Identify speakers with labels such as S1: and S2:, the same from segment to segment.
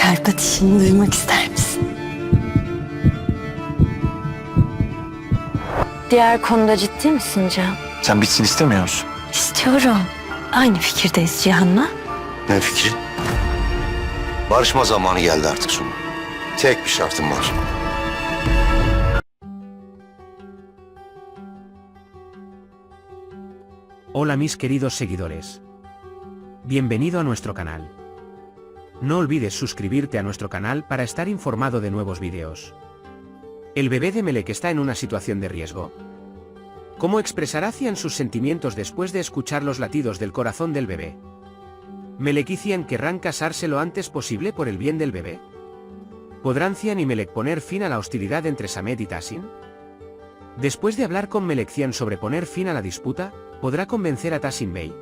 S1: kalp atışını duymak ister misin? Diğer konuda ciddi misin Cihan?
S2: Sen bitsin istemiyor musun?
S1: İstiyorum. Aynı fikirdeyiz Cihan'la.
S3: Ne fikri? Barışma zamanı geldi artık Sumru. Tek bir şartım var.
S4: Hola mis queridos seguidores. Bienvenido a nuestro canal. No olvides suscribirte a nuestro canal para estar informado de nuevos vídeos. El bebé de Melek está en una situación de riesgo. ¿Cómo expresará Cian sus sentimientos después de escuchar los latidos del corazón del bebé? ¿Melek y Cian querrán casarse lo antes posible por el bien del bebé? ¿Podrán Cian y Melek poner fin a la hostilidad entre Samet y Tahsin? Después de hablar con Melek Cian sobre poner fin a la disputa, ¿podrá convencer a Tahsin Bey?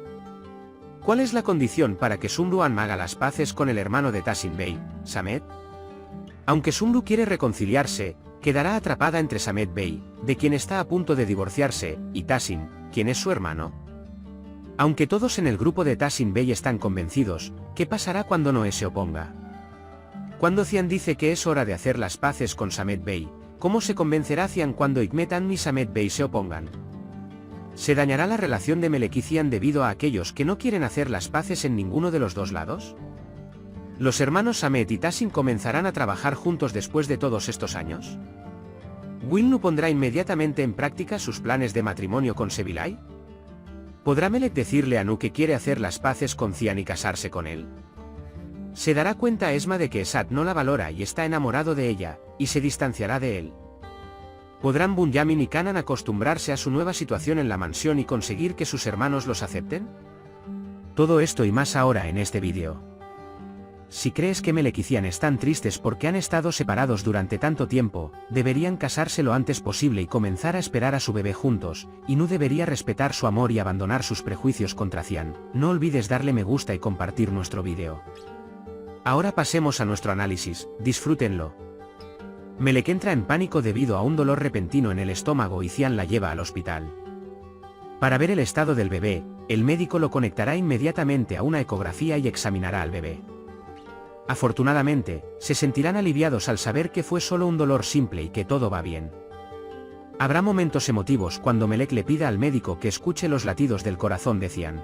S4: ¿Cuál es la condición para que Sumru haga las paces con el hermano de Tahsin Bey, Samet? Aunque Sumru quiere reconciliarse, quedará atrapada entre Samet Bey, de quien está a punto de divorciarse, y Tahsin, quien es su hermano. Aunque todos en el grupo de Tahsin Bey están convencidos, ¿qué pasará cuando Noé se oponga? Cuando Cian dice que es hora de hacer las paces con Samet Bey, ¿cómo se convencerá Cian cuando Hikmet y Samet Bey se opongan? ¿Se dañará la relación de Melek y Cian debido a aquellos que no quieren hacer las paces en ninguno de los dos lados? ¿Los hermanos Samet y Tahsin comenzarán a trabajar juntos después de todos estos años? ¿Wilnu pondrá inmediatamente en práctica sus planes de matrimonio con Sevilay? ¿Podrá Melek decirle a Nu que quiere hacer las paces con Cian y casarse con él? ¿Se dará cuenta Esma de que Esat no la valora y está enamorado de ella, y se distanciará de él? ¿Podrán Bunyamin y Kanan acostumbrarse a su nueva situación en la mansión y conseguir que sus hermanos los acepten? Todo esto y más ahora en este vídeo. Si crees que Melek y Cian están tristes porque han estado separados durante tanto tiempo, deberían casarse lo antes posible y comenzar a esperar a su bebé juntos, y Nu debería respetar su amor y abandonar sus prejuicios contra Cian. No olvides darle me gusta y compartir nuestro vídeo. Ahora pasemos a nuestro análisis, disfrútenlo. Melek entra en pánico debido a un dolor repentino en el estómago y Cian la lleva al hospital. Para ver el estado del bebé, el médico lo conectará inmediatamente a una ecografía y examinará al bebé. Afortunadamente, se sentirán aliviados al saber que fue solo un dolor simple y que todo va bien. Habrá momentos emotivos cuando Melek le pida al médico que escuche los latidos del corazón de Cian.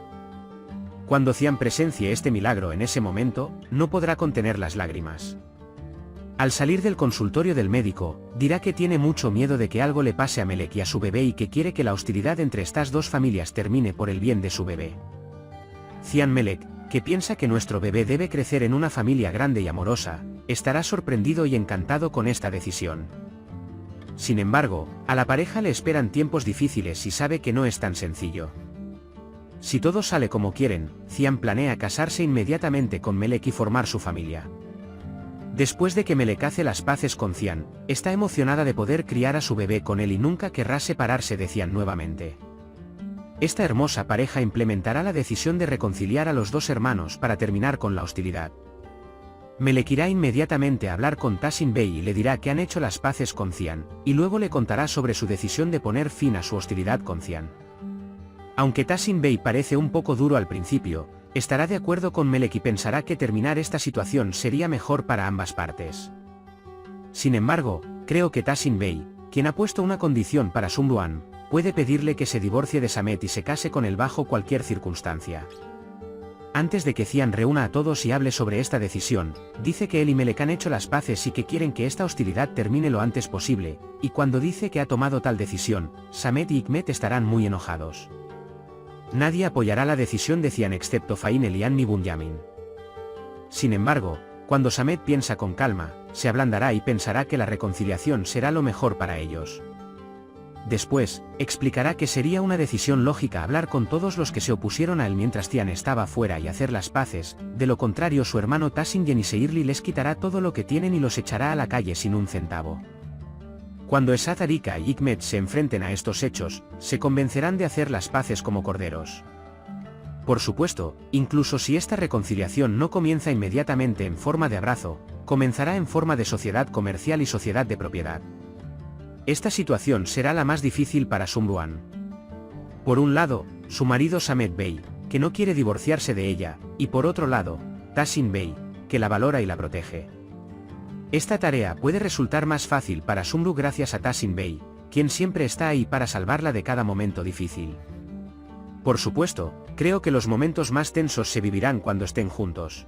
S4: Cuando Cian presencie este milagro en ese momento, no podrá contener las lágrimas. Al salir del consultorio del médico, dirá que tiene mucho miedo de que algo le pase a Melek y a su bebé y que quiere que la hostilidad entre estas dos familias termine por el bien de su bebé. Cian Melek, que piensa que nuestro bebé debe crecer en una familia grande y amorosa, estará sorprendido y encantado con esta decisión. Sin embargo, a la pareja le esperan tiempos difíciles y sabe que no es tan sencillo. Si todo sale como quieren, Cian planea casarse inmediatamente con Melek y formar su familia. Después de que Melek hace las paces con Cian, está emocionada de poder criar a su bebé con él y nunca querrá separarse de Cian nuevamente. Esta hermosa pareja implementará la decisión de reconciliar a los dos hermanos para terminar con la hostilidad. Melek irá inmediatamente a hablar con Tahsin Bey y le dirá que han hecho las paces con Cian, y luego le contará sobre su decisión de poner fin a su hostilidad con Cian. Aunque Tahsin Bey parece un poco duro al principio, estará de acuerdo con Melek y pensará que terminar esta situación sería mejor para ambas partes. Sin embargo, creo que Tahsin Bey, quien ha puesto una condición para Sumruan, puede pedirle que se divorcie de Samet y se case con él bajo cualquier circunstancia. Antes de que Cian reúna a todos y hable sobre esta decisión, dice que él y Melek han hecho las paces y que quieren que esta hostilidad termine lo antes posible, y cuando dice que ha tomado tal decisión, Samet y Hikmet estarán muy enojados. Nadie apoyará la decisión de Cian excepto Fain Elian ni Bunyamin. Sin embargo, cuando Samet piensa con calma, se ablandará y pensará que la reconciliación será lo mejor para ellos. Después, explicará que sería una decisión lógica hablar con todos los que se opusieron a él mientras Cian estaba fuera y hacer las paces, de lo contrario su hermano Tahsin Yenisseirli les quitará todo lo que tienen y los echará a la calle sin un centavo. Cuando Esat Arika y Hikmet se enfrenten a estos hechos, se convencerán de hacer las paces como corderos. Por supuesto, incluso si esta reconciliación no comienza inmediatamente en forma de abrazo, comenzará en forma de sociedad comercial y sociedad de propiedad. Esta situación será la más difícil para Sumruan. Por un lado, su marido Samet Bey, que no quiere divorciarse de ella, y por otro lado, Tahsin Bey, que la valora y la protege. Esta tarea puede resultar más fácil para Sumru gracias a Tasin Bey, quien siempre está ahí para salvarla de cada momento difícil. Por supuesto, creo que los momentos más tensos se vivirán cuando estén juntos.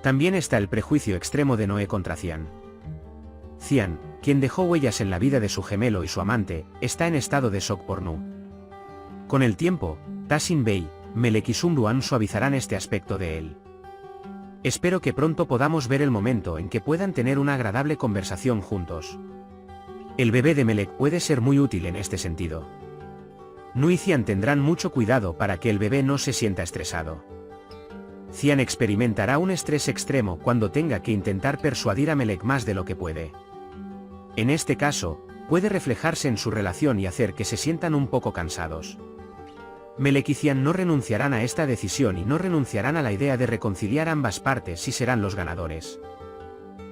S4: También está el prejuicio extremo de Noé contra Cian. Cian, quien dejó huellas en la vida de su gemelo y su amante, está en estado de shock por Nu. Con el tiempo, Tasin Bey, Melek y Sumru suavizarán este aspecto de él. Espero que pronto podamos ver el momento en que puedan tener una agradable conversación juntos. El bebé de Melek puede ser muy útil en este sentido. Nu y Cian tendrán mucho cuidado para que el bebé no se sienta estresado. Cian experimentará un estrés extremo cuando tenga que intentar persuadir a Melek más de lo que puede. En este caso, puede reflejarse en su relación y hacer que se sientan un poco cansados. Melek y Cian no renunciarán a esta decisión y no renunciarán a la idea de reconciliar ambas partes y serán los ganadores.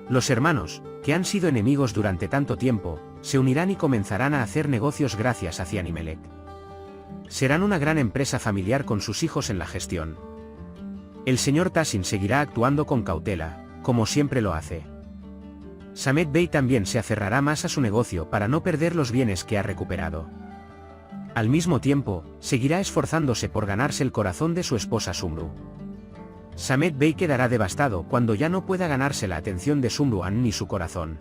S4: Los hermanos, que han sido enemigos durante tanto tiempo, se unirán y comenzarán a hacer negocios gracias a Cian y Melek. Serán una gran empresa familiar con sus hijos en la gestión. El señor Tasin seguirá actuando con cautela, como siempre lo hace. Samet Bey también se aferrará más a su negocio para no perder los bienes que ha recuperado. Al mismo tiempo, seguirá esforzándose por ganarse el corazón de su esposa Sumru. Samet Bey quedará devastado cuando ya no pueda ganarse la atención de Sumru ni su corazón.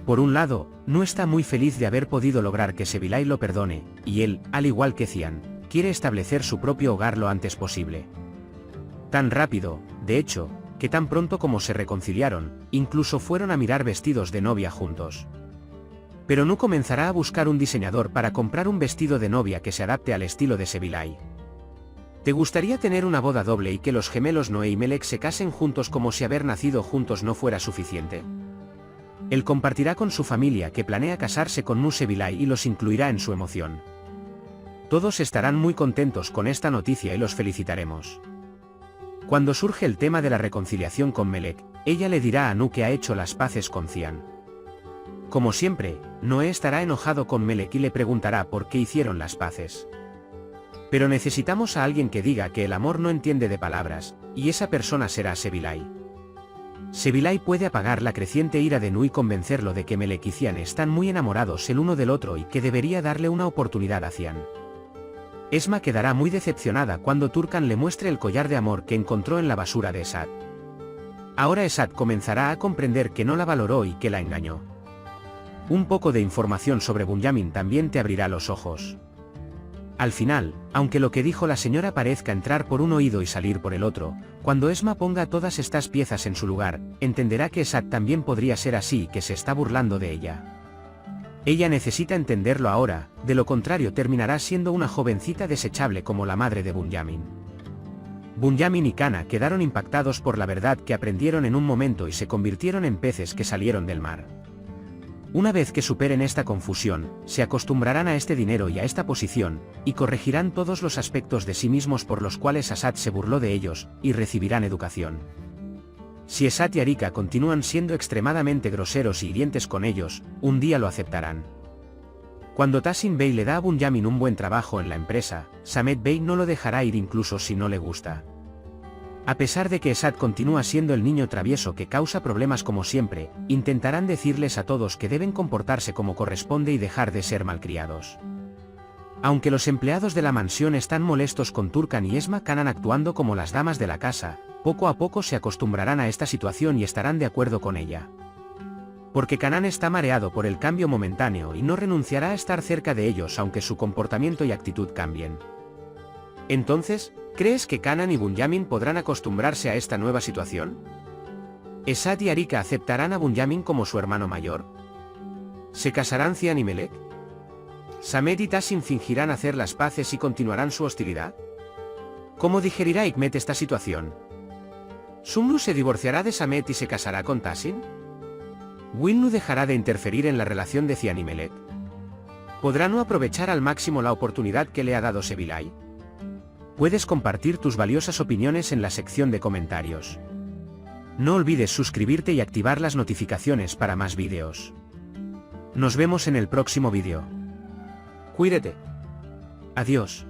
S4: Por un lado, no está muy feliz de haber podido lograr que Sebilay lo perdone, y él, al igual que Cian, quiere establecer su propio hogar lo antes posible. Tan rápido, de hecho, que tan pronto como se reconciliaron, incluso fueron a mirar vestidos de novia juntos. Pero Nu comenzará a buscar un diseñador para comprar un vestido de novia que se adapte al estilo de Sebilay. ¿Te gustaría tener una boda doble y que los gemelos Noé y Melek se casen juntos como si haber nacido juntos no fuera suficiente? Él compartirá con su familia que planea casarse con Nu Sebilay y los incluirá en su emoción. Todos estarán muy contentos con esta noticia y los felicitaremos. Cuando surge el tema de la reconciliación con Melek, ella le dirá a Nu que ha hecho las paces con Cian. Como siempre, Noé estará enojado con Melek y le preguntará por qué hicieron las paces. Pero necesitamos a alguien que diga que el amor no entiende de palabras, y esa persona será Sebilay. Sebilay puede apagar la creciente ira de Nu y convencerlo de que Melek y Cian están muy enamorados el uno del otro y que debería darle una oportunidad a Cian. Esma quedará muy decepcionada cuando Turkan le muestre el collar de amor que encontró en la basura de Esad. Ahora Esad comenzará a comprender que no la valoró y que la engañó. Un poco de información sobre Bunyamin también te abrirá los ojos. Al final, aunque lo que dijo la señora parezca entrar por un oído y salir por el otro, cuando Esma ponga todas estas piezas en su lugar, entenderá que Esad también podría ser así y que se está burlando de ella. Ella necesita entenderlo ahora, de lo contrario terminará siendo una jovencita desechable como la madre de Bunyamin. Bunyamin y Kana quedaron impactados por la verdad que aprendieron en un momento y se convirtieron en peces que salieron del mar. Una vez que superen esta confusión, se acostumbrarán a este dinero y a esta posición, y corregirán todos los aspectos de sí mismos por los cuales Asad se burló de ellos, y recibirán educación. Si Esad y Arika continúan siendo extremadamente groseros y hirientes con ellos, un día lo aceptarán. Cuando Tasin Bey le da a Bunyamin un buen trabajo en la empresa, Samet Bey no lo dejará ir incluso si no le gusta. A pesar de que Esad continúa siendo el niño travieso que causa problemas como siempre, intentarán decirles a todos que deben comportarse como corresponde y dejar de ser malcriados. Aunque los empleados de la mansión están molestos con Turkan y Esma Kanan actuando como las damas de la casa, poco a poco se acostumbrarán a esta situación y estarán de acuerdo con ella. Porque Kanan está mareado por el cambio momentáneo y no renunciará a estar cerca de ellos aunque su comportamiento y actitud cambien. Entonces, ¿crees que Kanan y Bunyamin podrán acostumbrarse a esta nueva situación? ¿Esad y Arika aceptarán a Bunyamin como su hermano mayor? ¿Se casarán Cian y Melek? ¿Samet y Tasin fingirán hacer las paces y continuarán su hostilidad? ¿Cómo digerirá Hikmet esta situación? ¿Sumru se divorciará de Samet y se casará con Tasin? ¿Winnu dejará de interferir en la relación de Cian y Melek? ¿Podrá Nu aprovechar al máximo la oportunidad que le ha dado Sebilay? Puedes compartir tus valiosas opiniones en la sección de comentarios. No olvides suscribirte y activar las notificaciones para más vídeos. Nos vemos en el próximo vídeo. Cuídate. Adiós.